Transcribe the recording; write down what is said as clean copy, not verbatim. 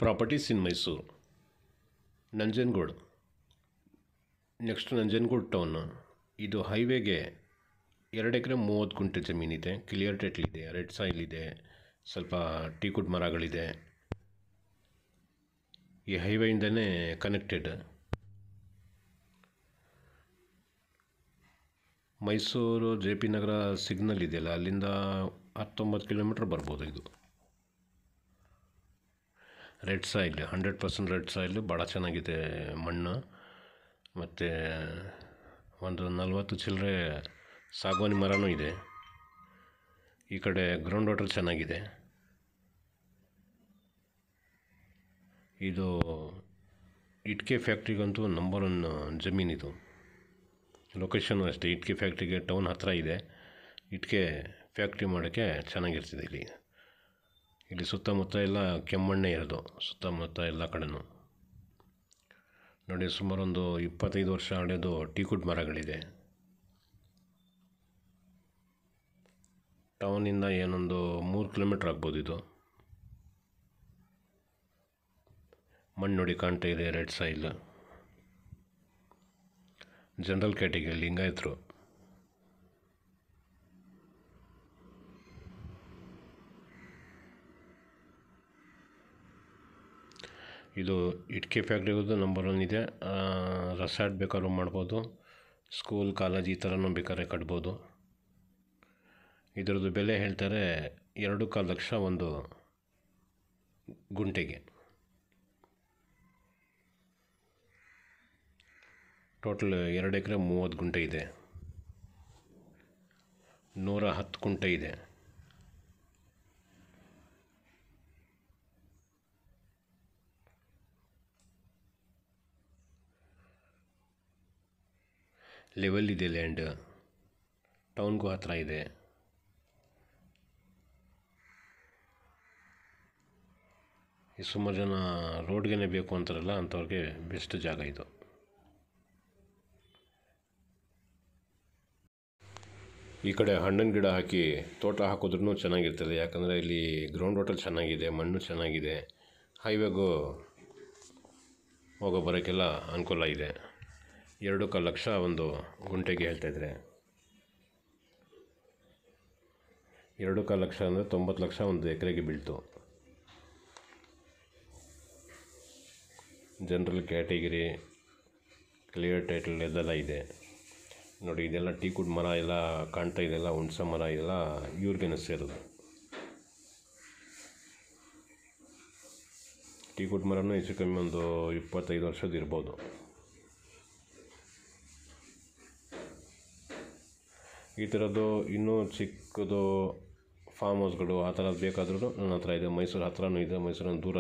Properties ಇನ್ Mysuru. Nanjangud, next Nanjangud town. ಇದು ಹೈವೇಗೆ 2 ಎಕರೆ 30 ಗುಂಟೆ ಜಮೀನಿದೆ. ಕ್ಲಿಯರ್ ಟೈಟ್ಲ್ ಇದೆ, ರೆಡ್ ಸಾಯಿಲ್ ಇದೆ, ಸ್ವಲ್ಪ ಟೀಕುಡ್ ಮರಗಳಿದೆ. ಈ ಹೈವೇಯಿಂದನೇ ಕನೆಕ್ಟೆಡ್. ಮೈಸೂರು JP ನಗರ ಸಿಗ್ನಲ್ ಇದೆಯಲ್ಲ, ಅಲ್ಲಿಂದ 19 ಕಿಲೋಮೀಟ್ರ್ ಬರ್ಬೋದು. ಇದು ರೆಡ್ ಸಾಯಿಲ್, 100% ರೆಡ್ ಸಾಯಿಲ್, ಭಾಳ ಚೆನ್ನಾಗಿದೆ ಮಣ್ಣು. ಮತ್ತು ಒಂದು 40 ಚಿಲ್ಲರೆ ಸಾಗವಾನಿ ಮರನೂ ಇದೆ. ಈ ಕಡೆ ಗ್ರೌಂಡ್ ವಾಟರ್ ಚೆನ್ನಾಗಿದೆ. ಇದು ಇಟ್ಕೆ ಫ್ಯಾಕ್ಟ್ರಿಗಂತೂ ನಂಬರ್ 1 ಜಮೀನಿದು. ಲೊಕೇಶನ್ನು ಅಷ್ಟೇ, ಇಟ್ಕೆ ಫ್ಯಾಕ್ಟ್ರಿಗೆ ಟೌನ್ ಹತ್ತಿರ ಇದೆ. ಇಟ್ಕೆ ಫ್ಯಾಕ್ಟ್ರಿ ಮಾಡೋಕ್ಕೆ ಚೆನ್ನಾಗಿರ್ತದೆ. ಇಲ್ಲಿ ಸುತ್ತಮುತ್ತ ಎಲ್ಲ ಕೆಮ್ಮಣ್ಣೆ ಇರೋದು, ಸುತ್ತಮುತ್ತ ಎಲ್ಲ ಕಡೆನೂ ನೋಡಿ. ಸುಮಾರು ಒಂದು 25 ವರ್ಷ ಹಳೆಯದು ಟೀಕುಡ್ ಮರಗಳಿದೆ. ಟೌನಿಂದ ಏನೊಂದು 3 ಕಿಲೋಮೀಟ್ರ್ ಆಗ್ಬೋದು. ಇದು ಮಣ್ಣು ನೋಡಿ ಕಾಣ್ತಾ ಇದೆ, ರೆಡ್ ಸಾಯಿಲ್. ಜನರಲ್ ಕ್ಯಾಟಗರಿ ಲಿಂಗಾಯತರು. ಇದು ಇಟ್ಕೆ ಫ್ಯಾಕ್ಟ್ರಿಗೋದು ನಂಬರ್ 1 ಇದೆ. ರೆಸಾರ್ಟ್ ಬೇಕಾದ್ರೂ ಮಾಡ್ಬೋದು, ಸ್ಕೂಲ್ ಕಾಲೇಜ್ ಈ ಥರನೂ ಬೇಕಾದ್ರೆ ಕಟ್ಬೋದು. ಇದರದ್ದು ಬೆಲೆ ಹೇಳ್ತಾರೆ 2.25 ಲಕ್ಷ ಒಂದು ಗುಂಟೆಗೆ. ಟೋಟಲ್ 2 ಎಕರೆ 30 ಗುಂಟೆ ಇದೆ. 110 ಗುಂಟೆ ಇದೆ. ಲೆವೆಲ್ ಇದೆ ಲ್ಯಾಂಡ್, ಟೌನ್ಗೂ ಹತ್ತಿರ ಇದೆ. ಈ ಸುಮಾರು ಜನ ರೋಡ್ಗೆ ಬೇಕು ಅಂತಾರಲ್ಲ, ಅಂಥವ್ರಿಗೆ ಬೆಸ್ಟ್ ಜಾಗ ಇದು. ಈ ಕಡೆ ಹಣ್ಣಿನ ಗಿಡ ಹಾಕಿ ತೋಟ ಹಾಕಿದ್ರೂ ಚೆನ್ನಾಗಿರ್ತದೆ. ಯಾಕಂದರೆ ಇಲ್ಲಿ ಗ್ರೌಂಡ್ ವಾಟರ್ ಚೆನ್ನಾಗಿದೆ, ಮಣ್ಣು ಚೆನ್ನಾಗಿದೆ, ಹೈವೇಗೂ ಹೋಗೋ ಬರೋಕ್ಕೆಲ್ಲ ಅನುಕೂಲ ಇದೆ. 2.25 ಲಕ್ಷ ಒಂದು ಗುಂಟೆಗೆ ಹೇಳ್ತಾಯಿದ್ರೆ. 2.25 ಲಕ್ಷ ಅಂದರೆ 90 ಲಕ್ಷ ಒಂದು ಎಕರೆಗೆ ಬೀಳ್ತು. ಜನರಲ್ ಕ್ಯಾಟಗಿರಿ, ಕ್ಲಿಯರ್ ಟೈಟಲ್ ಎಲ್ಲೆಲ್ಲ ಇದೆ ನೋಡಿ. ಇದೆಲ್ಲ ಟೀಕುಡ್ ಮರ ಎಲ್ಲ ಕಾಣ್ತಾ ಇದೆಲ್ಲ, ಹುಣಸೆ ಮರ ಎಲ್ಲ ಇವ್ರಿಗೇನೆ ಸೇರೋದು. ಟೀಕುಡ್ ಮರನೂ ಹೆಚ್ಚು ಕಮ್ಮಿ ಒಂದು 25 ವರ್ಷದ ಇರ್ಬೋದು. ಈ ಥರದ್ದು ಇನ್ನೂ ಚಿಕ್ಕದು ಫಾರ್ಮ್ ಹೌಸ್ಗಳು ಆ ಥರದ್ದು ಬೇಕಾದ್ರೂ ನನ್ನ ಹತ್ರ ಇದೆ. ಮೈಸೂರು ಹತ್ರನೂ ಇದೆ, ಮೈಸೂರಿನ ದೂರ